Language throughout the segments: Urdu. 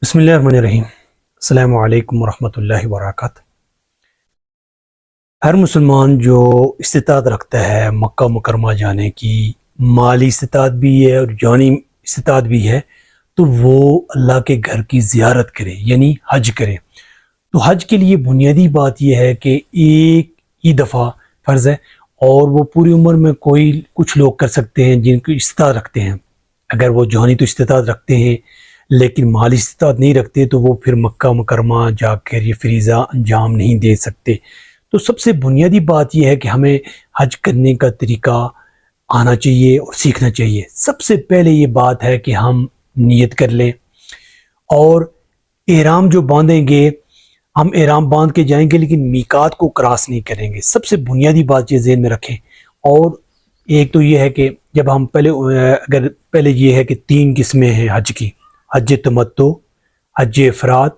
بسم اللہ الرحمن الرحیم۔ السلام علیکم ورحمۃ اللہ وبرکاتہ۔ ہر مسلمان جو استطاعت رکھتا ہے مکہ مکرمہ جانے کی، مالی استطاعت بھی ہے اور جانی استطاعت بھی ہے، تو وہ اللہ کے گھر کی زیارت کرے، یعنی حج کرے۔ تو حج کے لیے بنیادی بات یہ ہے کہ ایک ہی دفعہ فرض ہے، اور وہ پوری عمر میں کچھ لوگ کر سکتے ہیں جن کی استطاعت رکھتے ہیں۔ اگر وہ جانی تو استطاعت رکھتے ہیں لیکن مالی استطاعت نہیں رکھتے، تو وہ پھر مکہ مکرمہ جا کر یہ فریضہ انجام نہیں دے سکتے۔ تو سب سے بنیادی بات یہ ہے کہ ہمیں حج کرنے کا طریقہ آنا چاہیے اور سیکھنا چاہیے۔ سب سے پہلے یہ بات ہے کہ ہم نیت کر لیں، اور احرام جو باندھیں گے، ہم احرام باندھ کے جائیں گے لیکن میقات کو کراس نہیں کریں گے۔ سب سے بنیادی بات یہ ذہن میں رکھیں۔ اور ایک تو یہ ہے کہ جب ہم پہلے یہ ہے کہ 3 قسمیں ہیں حج کی: حج تمتع، حج افراد،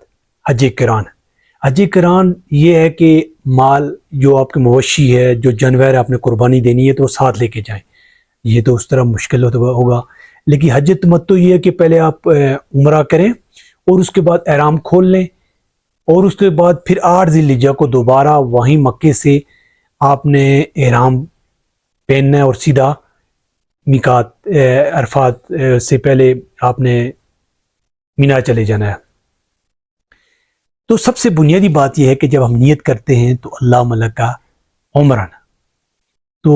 حج قران۔ حج قران یہ ہے کہ مال جو آپ کے مویشی ہے، جو جانور آپ نے قربانی دینی ہے، تو وہ ساتھ لے کے جائیں۔ یہ تو اس طرح مشکل ہوگا، لیکن حج تمتع یہ ہے کہ پہلے آپ عمرہ کریں اور اس کے بعد احرام کھول لیں، اور اس کے بعد پھر 8 ذی الحجہ کو دوبارہ وہیں مکے سے آپ نے احرام پہننا ہے اور سیدھا میقات عرفات سے پہلے آپ نے مینا چلے جانا ہے۔ تو سب سے بنیادی بات یہ ہے کہ جب ہم نیت کرتے ہیں تو اللہ ملکہ عمران، تو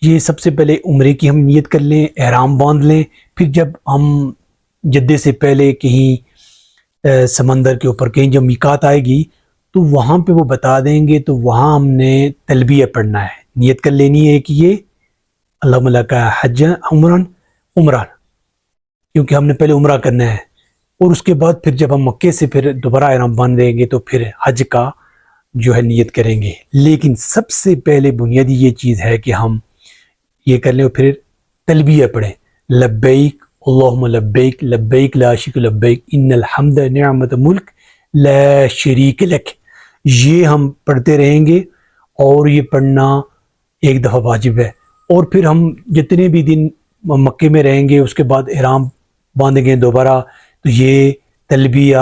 یہ سب سے پہلے عمرے کی ہم نیت کر لیں، احرام باندھ لیں۔ پھر جب ہم جدے سے پہلے کہیں سمندر کے اوپر کہیں جب میقات آئے گی، تو وہاں پہ وہ بتا دیں گے، تو وہاں ہم نے تلبیہ پڑھنا ہے، نیت کر لینی ہے کہ یہ اللہ ملکہ حج عمران، کیونکہ ہم نے پہلے عمرہ کرنا ہے۔ اور اس کے بعد پھر جب ہم مکے سے پھر دوبارہ احرام باندھ دیں گے تو پھر حج کا جو ہے نیت کریں گے۔ لیکن سب سے پہلے بنیادی یہ چیز ہے کہ ہم یہ کر لیں اور پھر تلبیہ پڑھیں: لبیک اللہم لبیک، لبیک لا شریک لبیک، ان الحمد نعمت ملک لا شریک لک۔ یہ ہم پڑھتے رہیں گے، اور یہ پڑھنا ایک دفعہ واجب ہے۔ اور پھر ہم جتنے بھی دن مکے میں رہیں گے، اس کے بعد احرام باندھیں گے دوبارہ، تو یہ تلبیہ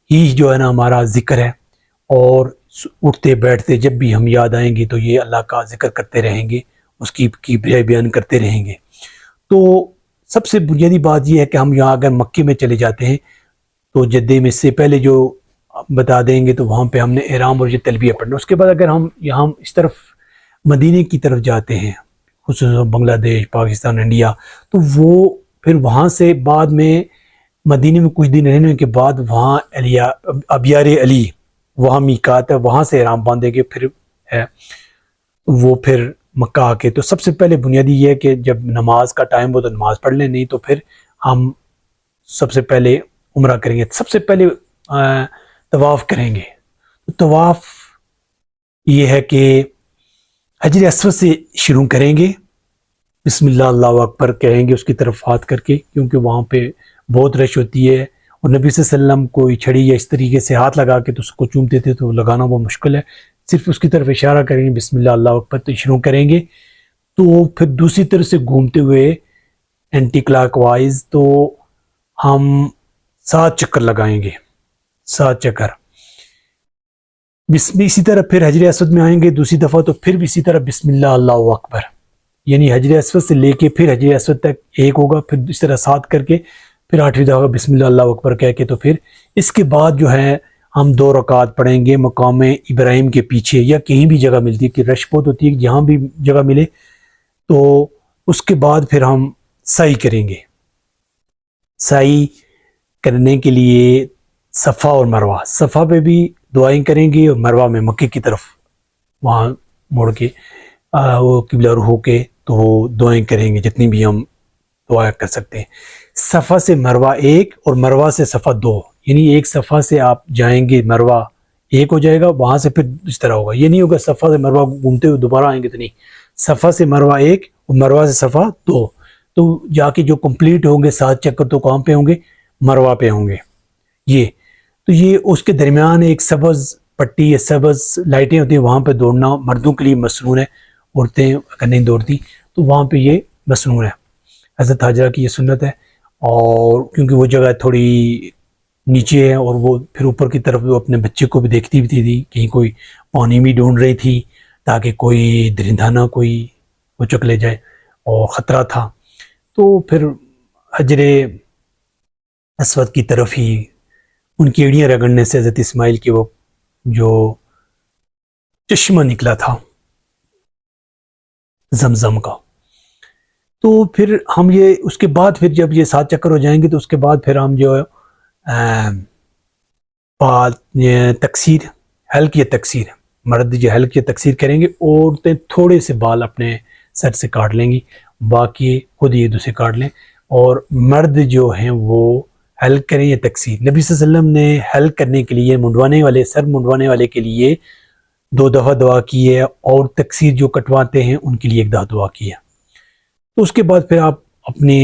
ہی جو ہے نا ہمارا ذکر ہے۔ اور اٹھتے بیٹھتے جب بھی ہم یاد آئیں گے تو یہ اللہ کا ذکر کرتے رہیں گے، اس کی بیان کرتے رہیں گے۔ تو سب سے بنیادی بات یہ ہے کہ ہم یہاں اگر مکے میں چلے جاتے ہیں تو جدے میں سے پہلے جو بتا دیں گے، تو وہاں پہ ہم نے احرام اور یہ تلبیہ پڑھنا۔ اس کے بعد اگر ہم یہاں اس طرف مدینے کی طرف جاتے ہیں، خصوصاً بنگلہ دیش، پاکستان، انڈیا، تو وہ پھر وہاں سے بعد میں مدینے میں کچھ دن رہنے کے بعد وہاں ابیار علی، وہاں میقات ہے، وہاں سے احرام باندھیں گے، پھر ہے وہ پھر مکہ آ کے۔ تو سب سے پہلے بنیادی یہ ہے کہ جب نماز کا ٹائم ہو تو نماز پڑھ لیں، نہیں تو پھر ہم سب سے پہلے عمرہ کریں گے۔ سب سے پہلے طواف کریں گے۔ طواف یہ ہے کہ حجر اسود سے شروع کریں گے، بسم اللہ اللہ اکبر کہیں گے اس کی طرف ہاتھ کر کے، کیونکہ وہاں پہ بہت رش ہوتی ہے، اور نبی صلی اللہ علیہ وسلم کوئی چھڑی یا اس طریقے سے ہاتھ لگا کے تو اس کو چومتے تھے، تو لگانا وہ مشکل ہے۔ صرف اس کی طرف اشارہ کریں گے، بسم اللہ اللہ اکبر، تو شروع کریں گے۔ تو پھر دوسری طرف سے گھومتے ہوئے اینٹی کلاک وائز تو ہم 7 چکر لگائیں گے، 7 چکر۔ اسی طرح پھر حجر اسود میں آئیں گے دوسری دفعہ، تو پھر بھی اسی طرح بسم اللہ اللہ اکبر، یعنی حجر اسود سے لے کے پھر حجر اسود تک ایک ہوگا، پھر اس طرح 7 کر کے پھر 8ویں دفعہ بسم اللہ اللہ اکبر کہہ کے، تو پھر اس کے بعد جو ہے ہم 2 رکعت پڑھیں گے مقام ابراہیم کے پیچھے، یا کہیں بھی جگہ ملتی ہے کہ رش بہت ہوتی ہے، جہاں بھی جگہ ملے۔ تو اس کے بعد پھر ہم سعی کریں گے۔ سعی کرنے کے لیے صفا اور مروہ، صفا پہ بھی دعائیں کریں گے، اور مروہ میں مکے کی طرف وہاں مڑ کے وہ قبلہ رخ ہو کے تو وہ دعائیں کریں گے، جتنی بھی ہم دعا کر سکتے ہیں۔ صفا سے مروہ 1 اور مروہ سے صفا 2، یعنی ایک صفا سے آپ جائیں گے مروہ 1 ہو جائے گا، وہاں سے پھر اس طرح ہوگا۔ یہ نہیں ہوگا صفا سے مروہ گھومتے ہوئے دوبارہ آئیں گے، تو نہیں، صفا سے مروہ 1 اور مروہ سے صفا 2، تو جا کے جو کمپلیٹ ہوں گے 7 چکر تو کہاں پہ ہوں گے؟ مروہ پہ ہوں گے۔ یہ تو یہ اس کے درمیان ایک سبز پٹی یا سبز لائٹیں ہوتی ہیں، وہاں پہ دوڑنا مردوں کے لیے مسنون ہے، عورتیں اگر نہیں دوڑتی تو وہاں پہ یہ مسنون ہے۔ حضرت حاجرہ کی یہ سنت ہے، اور کیونکہ وہ جگہ تھوڑی نیچے ہے اور وہ پھر اوپر کی طرف وہ اپنے بچے کو بھی دیکھتی بھی تھی، کہیں کوئی پانی بھی ڈھونڈ رہی تھی تاکہ کوئی درندہ نہ کوئی وہ چک لے جائے، اور خطرہ تھا۔ تو پھر حجر اسود کی طرف ہی ان کی ایڑیاں رگڑنے سے حضرت اسماعیل کی وہ جو چشمہ نکلا تھا زمزم کا، تو پھر ہم یہ اس کے بعد پھر جب یہ 7 چکر ہو جائیں گے تو اس کے بعد پھر ہم جو تکثیر حلق یا تکثیر، مرد جو حلق یا تکثیر کریں گے، عورتیں تھوڑے سے بال اپنے سر سے کاٹ لیں گی، باقی خود یہ دوسرے کاٹ لیں، اور مرد جو ہیں وہ حلق کریں یا تکثیر۔ نبی صلی اللہ علیہ وسلم نے حلق کرنے کے لیے منڈوانے والے، سر منڈوانے والے کے لیے 2 دفعہ دعا کی ہے، اور تکثیر جو کٹواتے ہیں ان کے لیے 1 دفعہ دعا کی ہے۔ تو اس کے بعد پھر آپ اپنی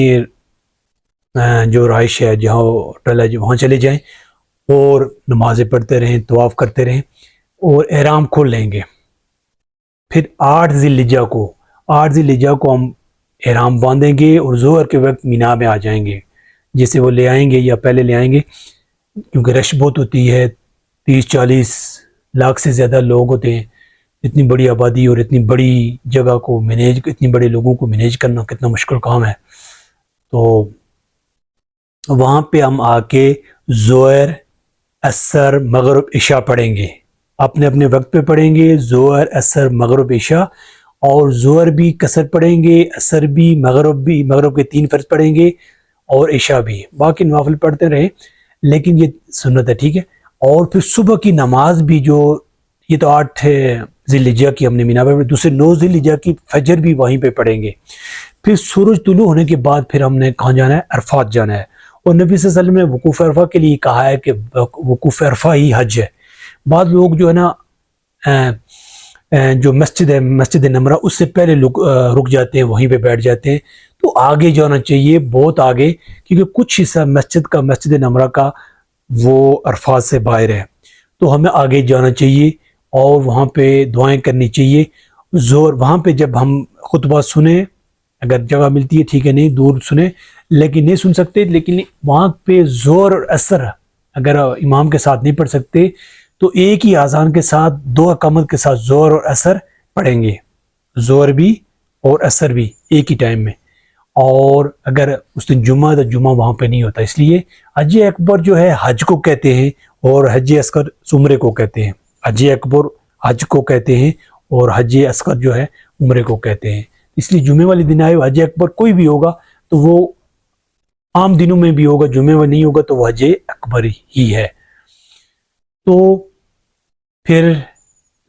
جو رہائش ہے، جہاں ہوٹل ہے، وہاں چلے جائیں اور نمازیں پڑھتے رہیں، طواف کرتے رہیں، اور احرام کھول لیں گے۔ پھر 8 ذی الحجہ کو ہم احرام باندھیں گے اور ظہر کے وقت مینا میں آ جائیں گے، جسے وہ لے آئیں گے یا پہلے لے آئیں گے، کیونکہ رش بہت ہوتی ہے، 30-40 لاکھ سے زیادہ لوگ ہوتے ہیں، اتنی بڑی آبادی اور اتنی بڑی جگہ کو مینیج، اتنی بڑے لوگوں کو مینیج کرنا کتنا مشکل کام ہے۔ تو وہاں پہ ہم آ کے ظہر، عصر، مغرب، عشاء پڑھیں گے، اپنے اپنے وقت پہ پڑھیں گے، ظہر، عصر، مغرب، عشاء، اور ظہر بھی قصر پڑھیں گے، عصر بھی، مغرب کے 3 فرض پڑھیں گے، اور عشاء بھی، باقی نوافل پڑھتے رہیں، لیکن یہ سنت ہے، ٹھیک ہے۔ اور پھر صبح کی نماز بھی، جو یہ تو 8 ذی الحجہ کی ہم نے مینا پہ، دوسرے 9 ذی الحجہ کی فجر بھی وہیں پہ پڑھیں گے۔ پھر سورج طلوع ہونے کے بعد پھر ہم نے کہاں جانا ہے؟ عرفات جانا ہے، اور نبی صلی اللہ علیہ وسلم نے وقوف عرفہ کے لیے کہا ہے کہ وقوف عرفہ ہی حج ہے۔ بعض لوگ جو ہے نا جو مسجد ہے، مسجد نمرہ، اس سے پہلے رک جاتے ہیں، وہیں پہ بیٹھ جاتے ہیں، تو آگے جانا چاہیے، بہت آگے، کیونکہ کچھ حصہ مسجد کا، مسجد نمرہ کا، وہ عرفات سے باہر ہے، تو ہمیں آگے جانا چاہیے اور وہاں پہ دعائیں کرنی چاہیے۔ وہاں پہ جب ہم خطبہ سنیں، اگر جگہ ملتی ہے ٹھیک ہے، نہیں دور سنیں، لیکن نہیں سن سکتے، لیکن وہاں پہ ظہر اور عصر اگر امام کے ساتھ نہیں پڑھ سکتے تو ایک ہی اذان کے ساتھ 2 اقامت کے ساتھ ظہر اور عصر پڑھیں گے، ظہر بھی اور عصر بھی ایک ہی ٹائم میں۔ اور اگر اس دن جمعہ تو جمعہ وہاں پہ نہیں ہوتا، اس لیے حج اکبر جو ہے حج کو کہتے ہیں، اور حج اصغر عمرے کو کہتے ہیں۔ حج اکبر حج کو کہتے ہیں اور حج اصغر جو ہے عمرے کو کہتے ہیں، اس لیے جمعے والے دن آئے حج اکبر کوئی بھی ہوگا تو وہ عام دنوں میں بھی ہوگا، جمعے میں نہیں ہوگا تو وہ حج اکبر ہی ہے۔ تو پھر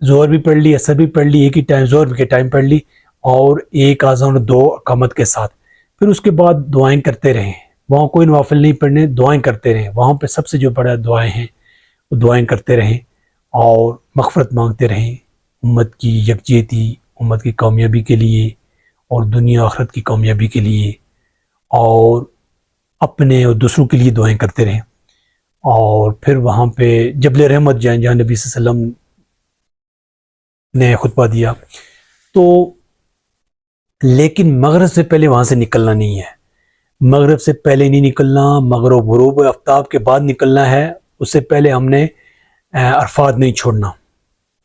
ظہر بھی پڑھ لی، عصر بھی پڑھ لی، ایک ہی ٹائم، ظہر کے ٹائم پڑھ لی، اور 1 اذان اور 2 اقامت کے ساتھ۔ پھر اس کے بعد دعائیں کرتے رہیں، وہاں کوئی نوافل نہیں پڑھنے، دعائیں کرتے رہیں، وہاں پہ سب سے جو بڑا دعائیں ہیں وہ دعائیں کرتے رہیں، اور مغفرت مانگتے رہیں، امت کی یکجہتی، امت کی کامیابی کے لیے، اور دنیا آخرت کی کامیابی کے لیے، اور اپنے اور دوسروں کے لیے دعائیں کرتے رہیں۔ اور پھر وہاں پہ جبل رحمت جائیں، جہاں نبی صلی اللہ علیہ وسلم نے خطبہ دیا، تو لیکن مغرب سے پہلے وہاں سے نکلنا نہیں ہے، مغرب سے پہلے نہیں نکلنا، مغرب غروب آفتاب کے بعد نکلنا ہے، اس سے پہلے ہم نے عرفات نہیں چھوڑنا،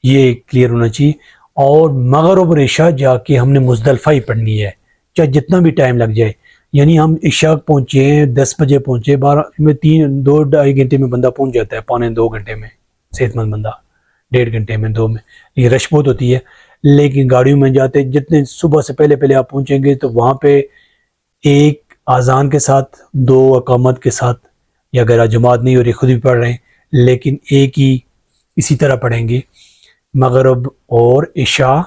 یہ کلیئر ہونا چاہیے۔ اور مغرب اور عشاء جا کے ہم نے مزدلفہ ہی پڑھنی ہے، چاہے جتنا بھی ٹائم لگ جائے، یعنی ہم عشاء پہنچے 10 بجے پہنچے، 12 میں 2-2.5 گھنٹے میں بندہ پہنچ جاتا ہے، 1.25 گھنٹے میں، صحت مند بندہ 1.5 گھنٹے میں، 2 میں، یہ رش بہت ہوتی ہے، لیکن گاڑیوں میں جاتے جتنے صبح سے پہلے آپ پہنچیں گے تو وہاں پہ 1 اذان کے ساتھ، 2 اقامت کے ساتھ، یا اگر جماعت نہیں ہو رہی خود بھی پڑھ رہے ہیں، لیکن ایک ہی اسی طرح پڑھیں گے، مغرب اور عشاء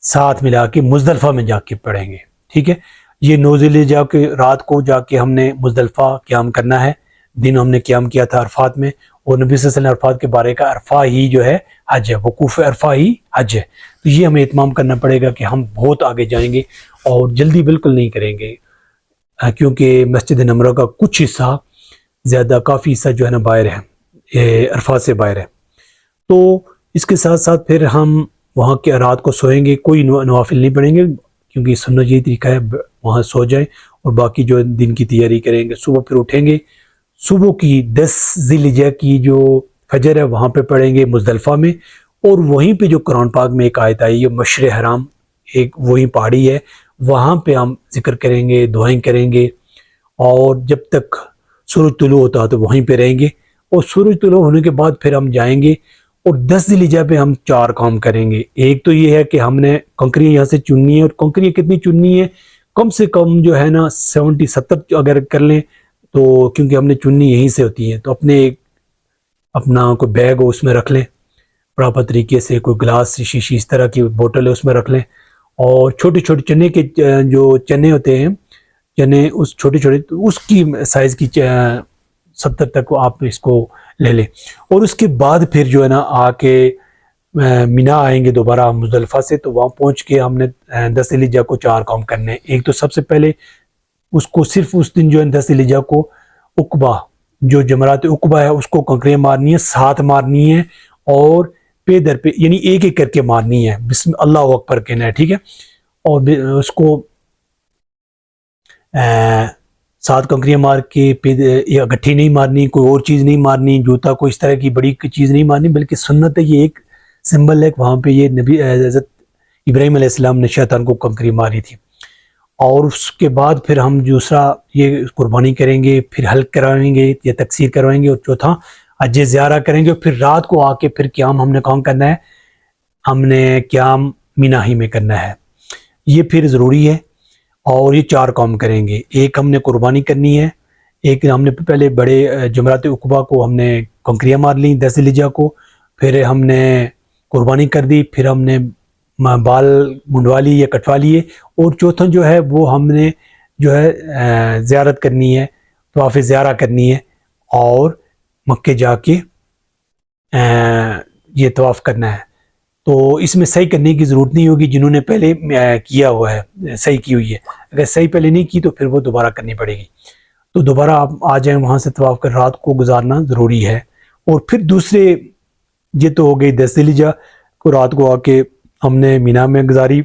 ساتھ ملا کے مزدلفہ میں جا کے پڑھیں گے، ٹھیک ہے۔ یہ 9 ذی الحجہ کے رات کو جا کے ہم نے مزدلفہ قیام کرنا ہے، دن ہم نے قیام کیا تھا عرفات میں، اور نبی صلی اللہ علیہ وسلم عرفات کے بارے کا عرفہ ہی جو ہے حج ہے، وقوف عرفہ ہی حج ہے، تو یہ ہمیں اہتمام کرنا پڑے گا کہ ہم بہت آگے جائیں گے اور جلدی بالکل نہیں کریں گے، کیونکہ مسجد نمرہ کا کچھ حصہ، زیادہ کافی حصہ جو ہے نا باہر ہے، عرفات سے باہر ہے۔ تو اس کے ساتھ ساتھ پھر ہم وہاں کے رات کو سوئیں گے، کوئی نوافل نہیں پڑھیں گے، کیونکہ سنت یہ طریقہ ہے وہاں سو جائیں، اور باقی جو دن کی تیاری کریں گے، صبح پھر اٹھیں گے، صبح کی 10 ذی الحجہ کی جو فجر ہے وہاں پہ پڑھیں گے مزدلفہ میں، اور وہیں پہ جو قرآن پاک میں ایک آیت آئی ہے مشر حرام، ایک وہی پہاڑی ہے، وہاں پہ ہم ذکر کریں گے، دعائیں کریں گے، اور جب تک سورج طلوع ہوتا ہے تو وہیں پہ رہیں گے، اور سورج طلوع ہونے کے بعد پھر ہم جائیں گے، اور 10 ذی الحجہ پہ ہم 4 کام کریں گے۔ ایک تو یہ ہے کہ ہم نے کنکریاں یہاں سے چننی ہے، اور کنکریاں کتنی چننی ہے، کم سے کم جو ہے نا 70 اگر کر لیں تو، کیونکہ ہم نے چننی یہیں سے ہوتی ہے، تو اپنا کوئی بیگ ہو اس میں رکھ لیں پراپر طریقے سے، کوئی گلاس شیشی اس طرح کی بوٹل ہے اس میں رکھ لیں، اور چھوٹے چھوٹے چنے کے جو چنے ہوتے ہیں، چنے اس چھوٹے چھوٹے اس کی سائز کی 70 تک آپ اس کو لے لیں، اور اس کے بعد پھر جو ہے نا آ کے مینا آئیں گے دوبارہ مزدلفہ سے، تو وہاں پہنچ کے ہم نے 10 ذی الحجہ کو 4 کام کرنے ہیں۔ ایک تو سب سے پہلے اس کو صرف اس دن جو ہے 10 ذی الحجہ کو عقبہ، جو جمرات عقبہ ہے اس کو کنکریاں مارنی ہے، 7 مارنی ہے، اور پے در پہ یعنی ایک ایک کر کے مارنی ہے، بسم اللہ اکبر کہنا ہے، ٹھیک ہے، اور اس کو 7 کنکریاں مار کے گٹھی نہیں مارنی، کوئی اور چیز نہیں مارنی، جوتا کوئی اس طرح کی بڑی چیز نہیں مارنی، بلکہ سنت ہے، یہ ایک سمبل ہے کہ وہاں پہ یہ نبی حضرت ابراہیم علیہ السلام نے شیطان کو کنکری ماری تھی۔ اور اس کے بعد پھر ہم دوسرا یہ قربانی کریں گے، پھر حلق کروائیں گے یا تقسیر کروائیں گے، اور چوتھا حج زیارہ کریں گے، اور پھر رات کو آ کے پھر قیام ہم نے کام کرنا ہے، ہم نے قیام مینا ہی میں کرنا ہے، یہ پھر ضروری ہے، اور یہ 4 کام کریں گے۔ ایک ہم نے قربانی کرنی ہے، ایک ہم نے پہلے بڑے جمرات عقبہ کو ہم نے کنکریاں مار لیں 10 ذی الحجہ کو، پھر ہم نے قربانی کر دی، پھر ہم نے بال منڈوا لی یا کٹوا لیے، اور چوتھا جو ہے وہ ہم نے جو ہے زیارت کرنی ہے، طواف زیارہ کرنی ہے، اور مکے جا کے یہ طواف کرنا ہے۔ تو اس میں صحیح کرنے کی ضرورت نہیں ہوگی، جنہوں نے پہلے کیا ہوا ہے صحیح کی ہوئی ہے، اگر صحیح پہلے نہیں کی تو پھر وہ دوبارہ کرنی پڑے گی، تو دوبارہ آپ آ جائیں وہاں سے طواف کر، رات کو گزارنا ضروری ہے۔ اور پھر دوسرے یہ تو ہو گئی 10 ذی الحجہ کو رات کو آ کے ہم نے مینا میں گزاری،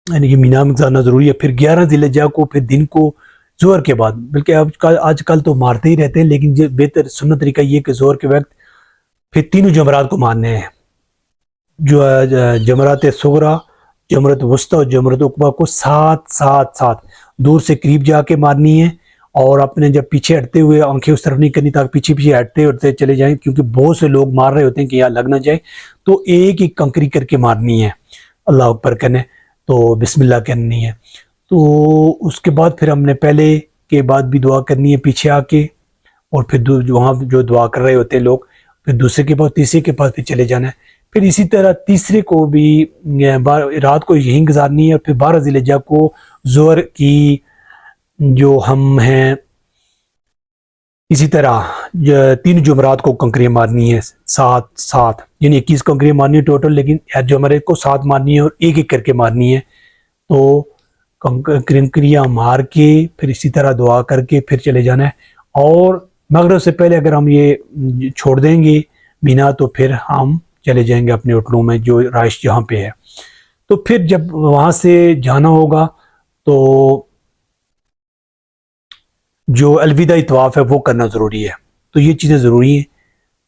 یعنی کہ مینا میں گزارنا ضروری ہے۔ پھر 11 ذی الحجہ کو پھر دن کو ظہر کے بعد، بلکہ آج کل تو مارتے ہی رہتے ہیں، لیکن یہ بہتر سنت طریقہ یہ کہ ظہر کے وقت پھر تینوں جمرات کو مارنے ہیں، جو جمرات صغریٰ، جمرات وسطیٰ اور جمرات عقبہ کو 7 دور سے قریب جا کے مارنی ہے، اور اپنے جب پیچھے ہٹتے ہوئے آنکھیں اس طرف نہیں کرنی تاکہ پیچھے ہٹتے چلے جائیں، کیونکہ بہت سے لوگ مار رہے ہوتے ہیں کہ یہاں لگ نہ جائے، تو ایک ایک کنکری کر کے مارنی ہے، اللہ اکبر کرنے، تو بسم اللہ کرنی ہے۔ تو اس کے بعد پھر ہم نے پہلے کے بعد بھی دعا کرنی ہے پیچھے آ کے، اور پھر وہاں جو دعا کر رہے ہوتے ہیں لوگ، پھر دوسرے کے بعد تیسرے کے پاس پھر چلے جانا ہے، پھر اسی طرح تیسرے کو بھی رات کو یہیں گزارنی ہے، پھر 12 ذی الحجہ کو ظہر کی جو ہم ہیں اسی طرح 3 جمعرات کو کنکریاں مارنی ہے، 7 یعنی 21 کنکریاں مارنی ہے ٹوٹل، لیکن ہر جمعرات کو 7 مارنی ہے، اور ایک ایک کر کے مارنی ہے، تو کنکریاں مار کے پھر اسی طرح دعا کر کے پھر چلے جانا ہے، اور مغرب سے پہلے اگر ہم یہ چھوڑ دیں گے مینا تو پھر ہم چلے جائیں گے اپنے ہوٹلوں میں جو رہائش جہاں پہ ہے۔ تو پھر جب وہاں سے جانا ہوگا تو جو الوداعی طواف ہے وہ کرنا ضروری ہے، تو یہ چیزیں ضروری ہیں،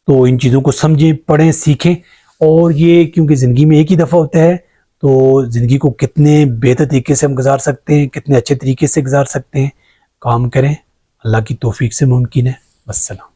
تو ان چیزوں کو سمجھیں، پڑھیں، سیکھیں، اور یہ کیونکہ زندگی میں ایک ہی دفعہ ہوتا ہے، تو زندگی کو کتنے بہتر طریقے سے ہم گزار سکتے ہیں، کتنے اچھے طریقے سے گزار سکتے ہیں، کام کریں، اللہ کی توفیق سے ممکن ہے۔ والسلام۔